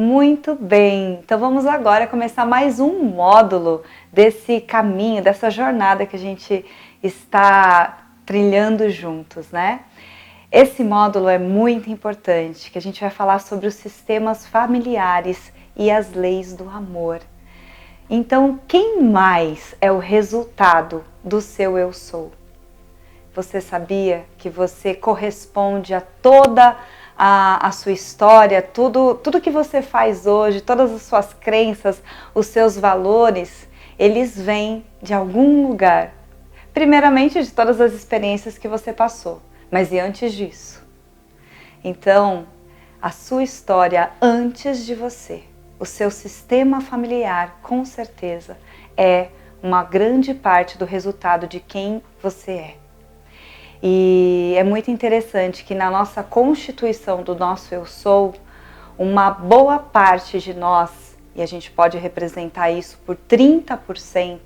Muito bem, então vamos agora começar mais um módulo desse caminho, dessa jornada que a gente está trilhando juntos, né? Esse módulo é muito importante, que a gente vai falar sobre os sistemas familiares e as leis do amor. Então, quem mais é o resultado do seu eu sou? Você sabia que você corresponde a toda a sua história, tudo que você faz hoje, todas as suas crenças, os seus valores, eles vêm de algum lugar. Primeiramente de todas as experiências que você passou, mas e antes disso? Então, a sua história antes de você, o seu sistema familiar, com certeza, é uma grande parte do resultado de quem você é. E é muito interessante que na nossa constituição do nosso eu sou, uma boa parte de nós, e a gente pode representar isso por 30%,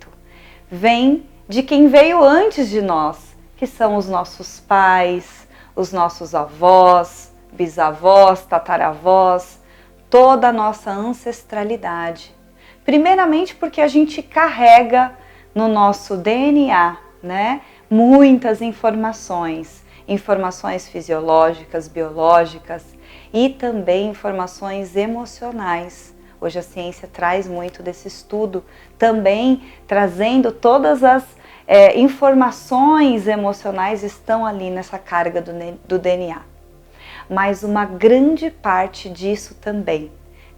vem de quem veio antes de nós, que são os nossos pais, os nossos avós, bisavós, tataravós, toda a nossa ancestralidade. Primeiramente porque a gente carrega no nosso DNA, né? Muitas informações fisiológicas, biológicas e também informações emocionais. Hoje a ciência traz muito desse estudo, também trazendo todas as informações emocionais estão ali nessa carga do DNA. Mas uma grande parte disso também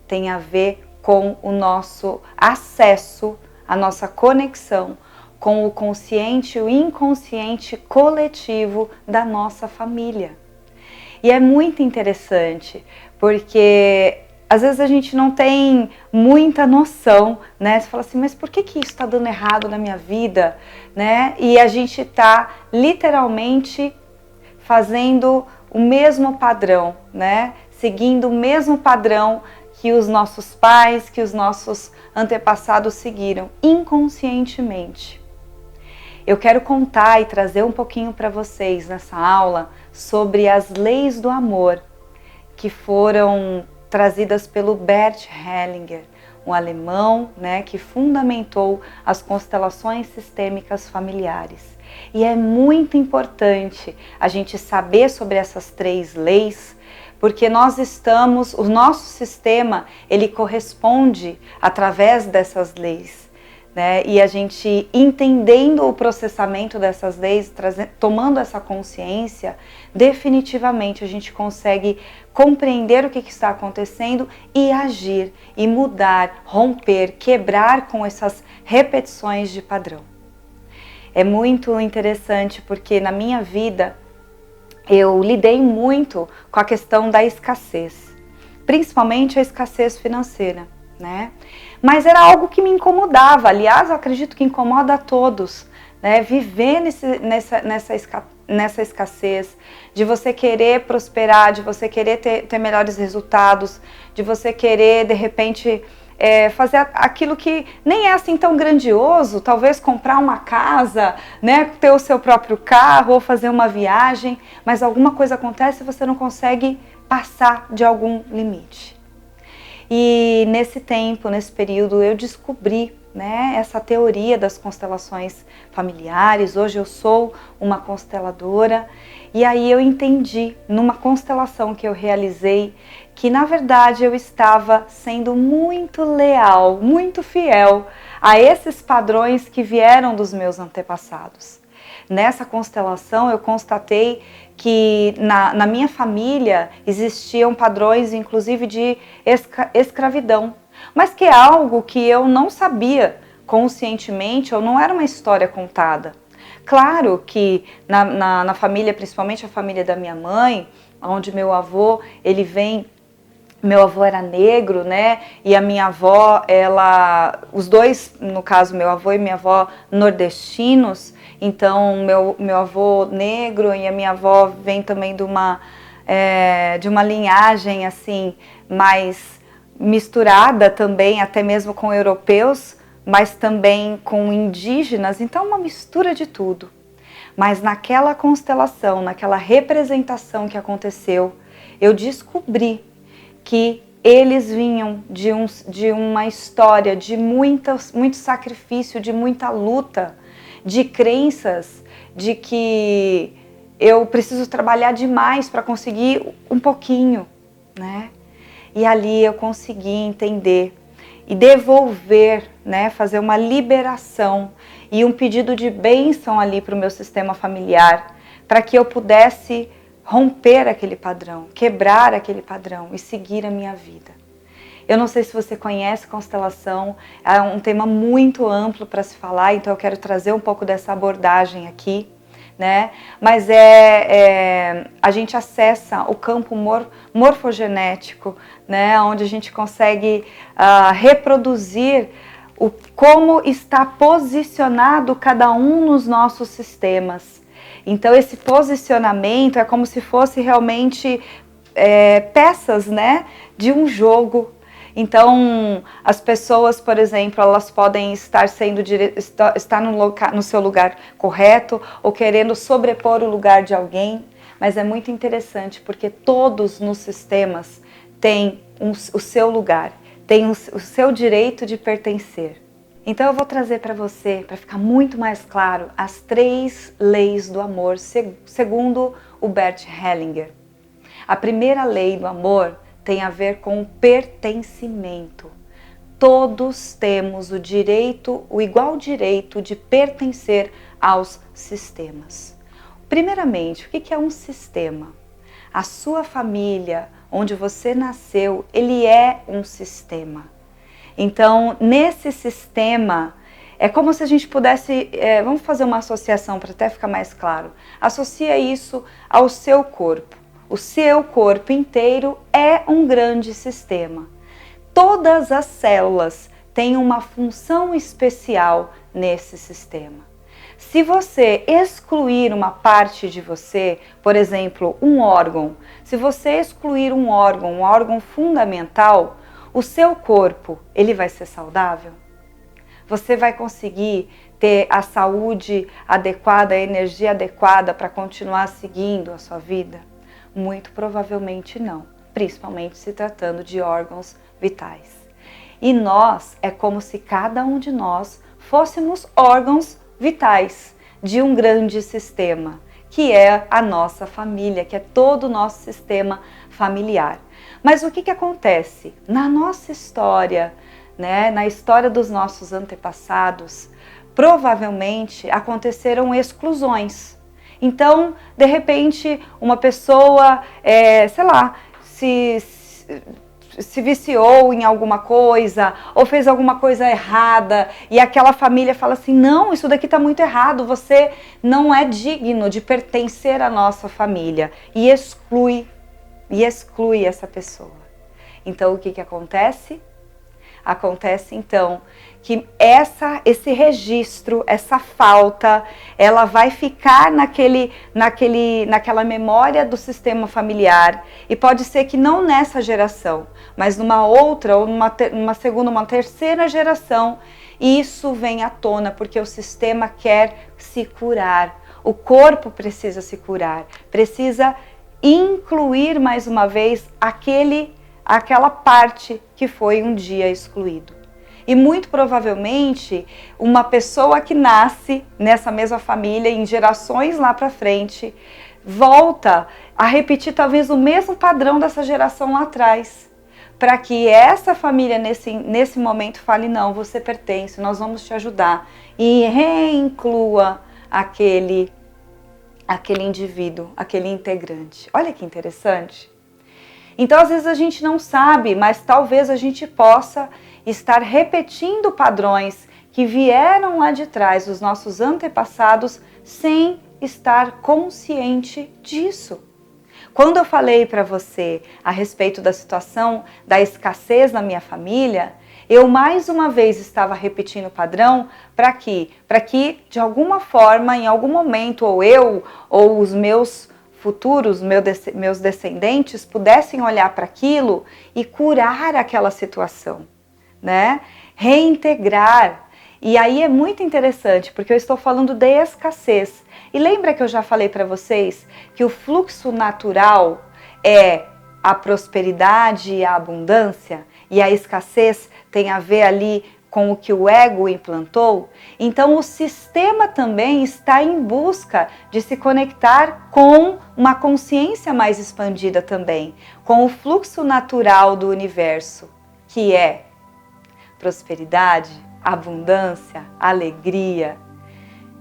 tem a ver com o nosso acesso, a nossa conexão com o consciente e o inconsciente coletivo da nossa família. E é muito interessante, porque às vezes a gente não tem muita noção, né? Você fala assim, mas por que isso está dando errado na minha vida, né? E a gente está literalmente fazendo o mesmo padrão, né? Seguindo o mesmo padrão que os nossos pais, que os nossos antepassados seguiram, inconscientemente. Eu quero contar e trazer um pouquinho para vocês nessa aula sobre as leis do amor que foram trazidas pelo Bert Hellinger, um alemão, né, que fundamentou as constelações sistêmicas familiares. E é muito importante a gente saber sobre essas 3 leis, porque o nosso sistema, ele corresponde através dessas leis. Né? E a gente entendendo o processamento dessas leis, tomando essa consciência, definitivamente a gente consegue compreender o que está acontecendo e agir, e mudar, romper, quebrar com essas repetições de padrão. É muito interessante porque na minha vida eu lidei muito com a questão da escassez, principalmente a escassez financeira, né? Mas era algo que me incomodava, aliás, eu acredito que incomoda a todos, né? Viver nessa escassez, de você querer prosperar, de você querer ter melhores resultados, de você querer, de repente, fazer aquilo que nem é assim tão grandioso, talvez comprar uma casa, né? Ter o seu próprio carro ou fazer uma viagem, mas alguma coisa acontece e você não consegue passar de algum limite. E nesse tempo, nesse período, eu descobri, né, essa teoria das constelações familiares. Hoje eu sou uma consteladora e aí eu entendi, numa constelação que eu realizei, que na verdade eu estava sendo muito leal, muito fiel a esses padrões que vieram dos meus antepassados. Nessa constelação eu constatei que na minha família existiam padrões, inclusive de escravidão, mas que é algo que eu não sabia conscientemente, ou não era uma história contada. Claro que na família, principalmente a família da minha mãe, onde meu avô, meu avô era negro, né? E a minha avó, os dois, no caso, meu avô e minha avó, nordestinos. Então, meu avô negro e a minha avó vem também de uma linhagem assim mais misturada também, até mesmo com europeus, mas também com indígenas. Então, uma mistura de tudo. Mas naquela constelação, naquela representação que aconteceu, eu descobri que eles vinham de uma história de muito sacrifício, de muita luta, de crenças, de que eu preciso trabalhar demais para conseguir um pouquinho, né? E ali eu consegui entender e devolver, né? Fazer uma liberação e um pedido de bênção ali para o meu sistema familiar, para que eu pudesse romper aquele padrão, quebrar aquele padrão e seguir a minha vida. Eu não sei se você conhece constelação, é um tema muito amplo para se falar, então eu quero trazer um pouco dessa abordagem aqui, né? Mas a gente acessa o campo morfogenético, né? Onde a gente consegue reproduzir como está posicionado cada um nos nossos sistemas. Então esse posicionamento é como se fosse realmente peças, né, de um jogo. Então as pessoas, por exemplo, elas podem estar no seu lugar correto ou querendo sobrepor o lugar de alguém, mas é muito interessante porque todos nos sistemas têm o seu lugar, têm o seu direito de pertencer. Então eu vou trazer para você, para ficar muito mais claro, as 3 leis do amor, segundo o Bert Hellinger. A primeira lei do amor tem a ver com o pertencimento. Todos temos o igual direito de pertencer aos sistemas. Primeiramente, o que é um sistema? A sua família, onde você nasceu, ele é um sistema. Então, nesse sistema, é como se a gente pudesse, vamos fazer uma associação para até ficar mais claro. Associa isso ao seu corpo. O seu corpo inteiro é um grande sistema. Todas as células têm uma função especial nesse sistema. Se você excluir uma parte de você, por exemplo, um órgão, se você excluir um órgão fundamental, o seu corpo, ele vai ser saudável? Você vai conseguir ter a saúde adequada, a energia adequada para continuar seguindo a sua vida? Muito provavelmente não, principalmente se tratando de órgãos vitais. E nós, é como se cada um de nós fôssemos órgãos vitais de um grande sistema, que é a nossa família, que é todo o nosso sistema familiar. Mas o que acontece? Na nossa história, né, na história dos nossos antepassados, provavelmente aconteceram exclusões. Então, de repente, uma pessoa, sei lá, se viciou em alguma coisa ou fez alguma coisa errada e aquela família fala assim, não, isso daqui está muito errado, você não é digno de pertencer à nossa família e exclui essa pessoa. Então o que acontece? Acontece então que esse registro, essa falta, ela vai ficar naquela memória do sistema familiar e pode ser que não nessa geração, mas numa outra ou numa segunda, uma terceira geração, isso vem à tona porque o sistema quer se curar, o corpo precisa se curar, precisa incluir mais uma vez aquela parte que foi um dia excluído. E muito provavelmente uma pessoa que nasce nessa mesma família em gerações lá para frente volta a repetir talvez o mesmo padrão dessa geração lá atrás, para que essa família nesse momento fale, não, você pertence, nós vamos te ajudar e reinclua aquele indivíduo, aquele integrante. Olha que interessante. Então, às vezes a gente não sabe, mas talvez a gente possa estar repetindo padrões que vieram lá de trás, dos nossos antepassados, sem estar consciente disso. Quando eu falei para você a respeito da situação da escassez na minha família, eu mais uma vez estava repetindo o padrão para que de alguma forma, em algum momento, ou eu ou os meus futuros, meus descendentes, pudessem olhar para aquilo e curar aquela situação, né? Reintegrar. E aí é muito interessante, porque eu estou falando de escassez. E lembra que eu já falei para vocês que o fluxo natural é a prosperidade e a abundância, e a escassez tem a ver ali com o que o ego implantou, então o sistema também está em busca de se conectar com uma consciência mais expandida também, com o fluxo natural do universo, que é prosperidade, abundância, alegria.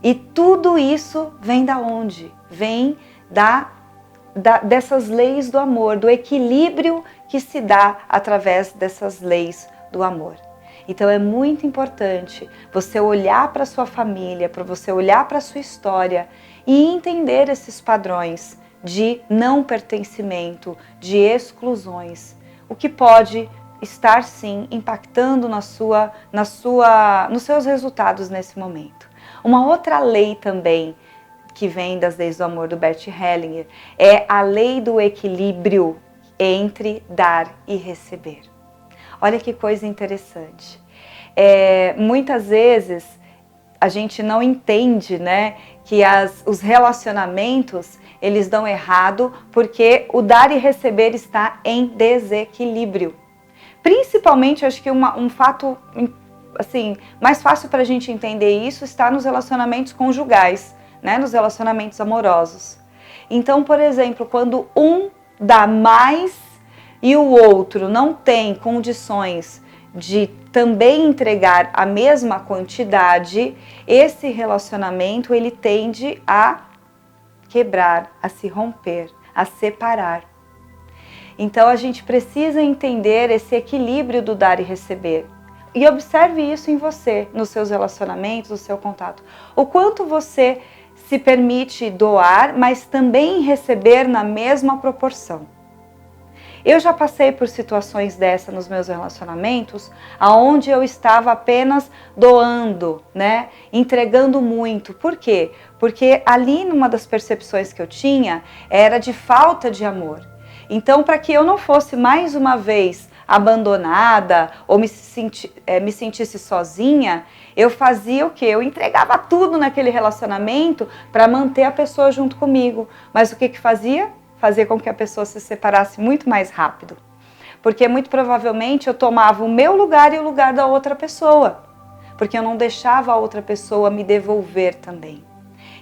E tudo isso vem da onde? Vem dessas leis do amor, do equilíbrio que se dá através dessas leis do amor. Então é muito importante você olhar para a sua família, para você olhar para a sua história e entender esses padrões de não pertencimento, de exclusões, o que pode estar sim impactando nos seus resultados nesse momento. Uma outra lei também que vem das leis do amor do Bert Hellinger é a lei do equilíbrio entre dar e receber. Olha que coisa interessante. Muitas vezes a gente não entende, né, que os relacionamentos eles dão errado porque o dar e receber está em desequilíbrio. Principalmente, acho que um fato assim, mais fácil para a gente entender isso está nos relacionamentos conjugais, né, nos relacionamentos amorosos. Então, por exemplo, quando um dá mais e o outro não tem condições de também entregar a mesma quantidade, esse relacionamento ele tende a quebrar, a se romper, a separar. Então a gente precisa entender esse equilíbrio do dar e receber. E observe isso em você, nos seus relacionamentos, no seu contato. O quanto você se permite doar, mas também receber na mesma proporção. Eu já passei por situações dessa nos meus relacionamentos, aonde eu estava apenas doando, né? Entregando muito. Por quê? Porque ali numa das percepções que eu tinha, era de falta de amor. Então, para que eu não fosse mais uma vez abandonada ou me sentisse sozinha, eu fazia o quê? Eu entregava tudo naquele relacionamento para manter a pessoa junto comigo. Mas o que fazia? Fazer com que a pessoa se separasse muito mais rápido. Porque muito provavelmente eu tomava o meu lugar e o lugar da outra pessoa. Porque eu não deixava a outra pessoa me devolver também.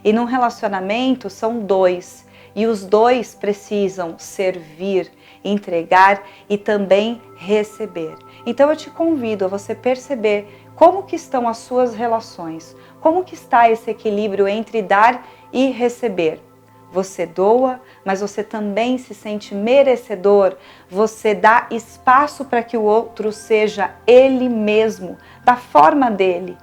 E num relacionamento são dois. E os dois precisam servir, entregar e também receber. Então eu te convido a você perceber como que estão as suas relações. Como que está esse equilíbrio entre dar e receber. Você doa, mas você também se sente merecedor, você dá espaço para que o outro seja ele mesmo, da forma dele,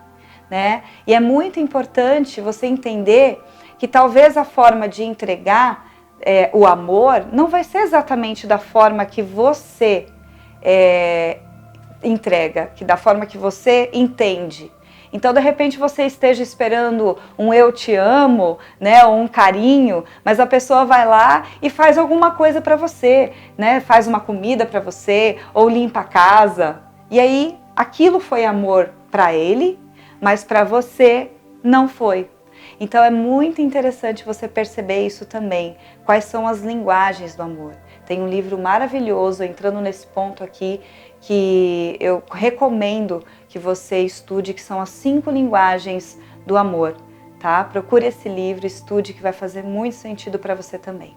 né? E é muito importante você entender que talvez a forma de entregar o amor não vai ser exatamente da forma que você entrega, que da forma que você entende. Então, de repente, você esteja esperando um eu te amo, né, ou um carinho, mas a pessoa vai lá e faz alguma coisa para você, né, faz uma comida para você, ou limpa a casa. E aí, aquilo foi amor para ele, mas para você não foi. Então, é muito interessante você perceber isso também. Quais são as linguagens do amor? Tem um livro maravilhoso, entrando nesse ponto aqui, que eu recomendo que você estude, que são as 5 linguagens do amor, tá? Procure esse livro, estude, que vai fazer muito sentido para você também.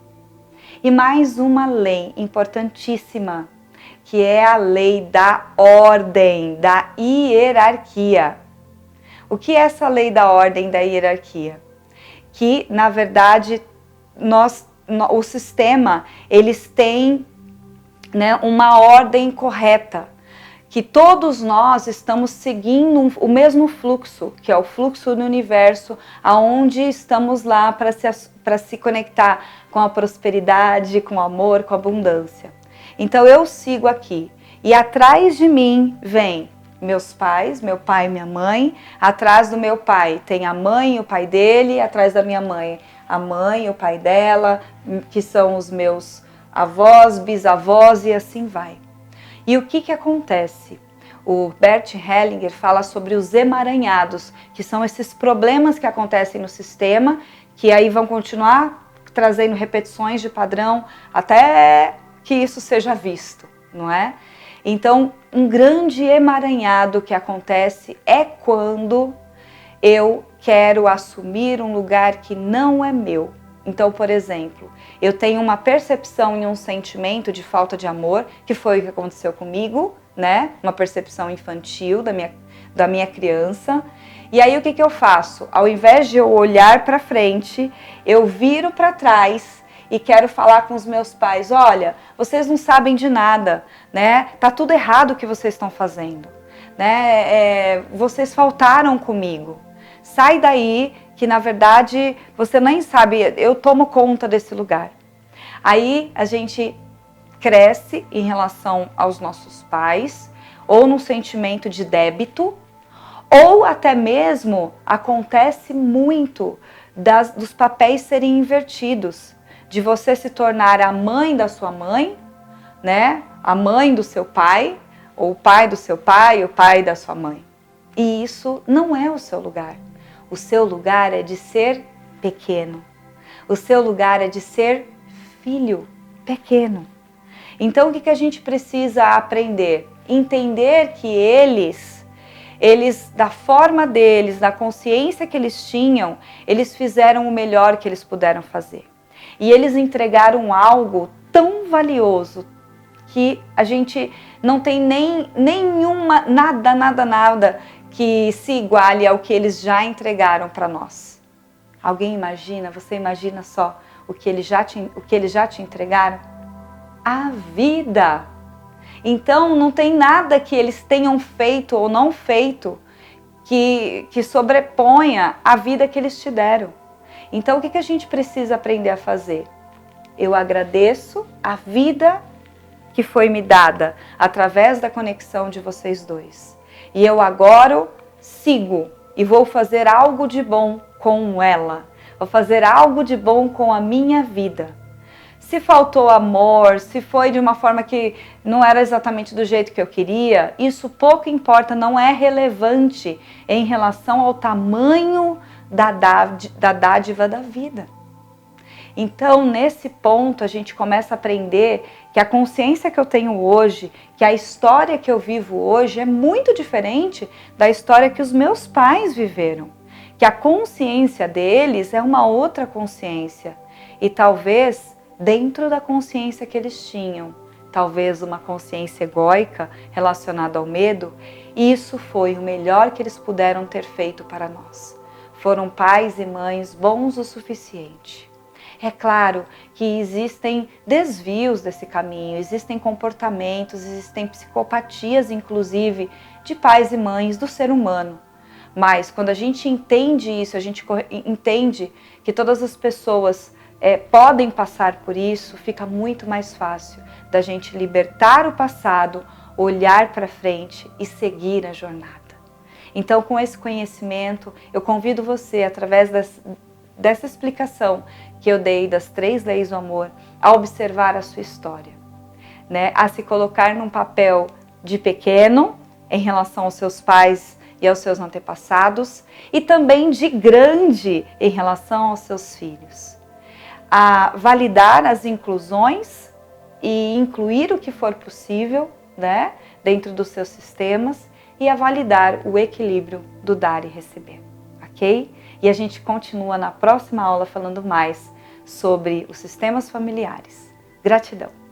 E mais uma lei importantíssima, que é a lei da ordem, da hierarquia. O que é essa lei da ordem, da hierarquia? Que, na verdade, o sistema, eles têm, né, uma ordem correta, que todos nós estamos seguindo o mesmo fluxo, que é o fluxo do universo, aonde estamos lá para se conectar com a prosperidade, com o amor, com a abundância. Então eu sigo aqui, e atrás de mim vem meus pais, meu pai e minha mãe. Atrás do meu pai tem a mãe e o pai dele, atrás da minha mãe a mãe e o pai dela, que são os meus avós, bisavós, e assim vai. E o que acontece? O Bert Hellinger fala sobre os emaranhados, que são esses problemas que acontecem no sistema, que aí vão continuar trazendo repetições de padrão até que isso seja visto, não é? Então, um grande emaranhado que acontece é quando eu quero assumir um lugar que não é meu. Então, por exemplo, eu tenho uma percepção e um sentimento de falta de amor, que foi o que aconteceu comigo, né? Uma percepção infantil da minha criança. E aí o que eu faço? Ao invés de eu olhar para frente, eu viro para trás e quero falar com os meus pais: olha, vocês não sabem de nada, né? Tá tudo errado o que vocês estão fazendo, né? Vocês faltaram comigo. Sai daí, que na verdade você nem sabe, eu tomo conta desse lugar. Aí a gente cresce em relação aos nossos pais, ou no sentimento de débito, ou até mesmo acontece muito dos papéis serem invertidos, de você se tornar a mãe da sua mãe, né? A mãe do seu pai, ou o pai do seu pai, o pai da sua mãe. E isso não é o seu lugar. O seu lugar é de ser pequeno. O seu lugar é de ser filho pequeno. Então, o que a gente precisa aprender? Entender que eles, da forma deles, da consciência que eles tinham, eles fizeram o melhor que eles puderam fazer. E eles entregaram algo tão valioso que a gente não tem nada que se iguale ao que eles já entregaram para nós. Alguém imagina? Você imagina só o que eles já te entregaram? A vida! Então não tem nada que eles tenham feito ou não feito que sobreponha a vida que eles te deram. Então o que a gente precisa aprender a fazer? Eu agradeço a vida que foi me dada através da conexão de vocês dois. E eu agora sigo e vou fazer algo de bom com ela. Vou fazer algo de bom com a minha vida. Se faltou amor, se foi de uma forma que não era exatamente do jeito que eu queria, isso pouco importa, não é relevante em relação ao tamanho da dádiva da vida. Então, nesse ponto, a gente começa a aprender que a consciência que eu tenho hoje, que a história que eu vivo hoje é muito diferente da história que os meus pais viveram. Que a consciência deles é uma outra consciência. E talvez, dentro da consciência que eles tinham, talvez uma consciência egóica relacionada ao medo, isso foi o melhor que eles puderam ter feito para nós. Foram pais e mães bons o suficiente. É claro que existem desvios desse caminho, existem comportamentos, existem psicopatias, inclusive, de pais e mães do ser humano. Mas quando a gente entende isso, a gente entende que todas as pessoas podem passar por isso, fica muito mais fácil da gente libertar o passado, olhar para frente e seguir a jornada. Então, com esse conhecimento, eu convido você, através dessa explicação que eu dei das 3 leis do amor, a observar a sua história, né? A se colocar num papel de pequeno em relação aos seus pais e aos seus antepassados, e também de grande em relação aos seus filhos. A validar as inclusões e incluir o que for possível, né, dentro dos seus sistemas, e a validar o equilíbrio do dar e receber, ok? E a gente continua na próxima aula falando mais sobre os sistemas familiares. Gratidão!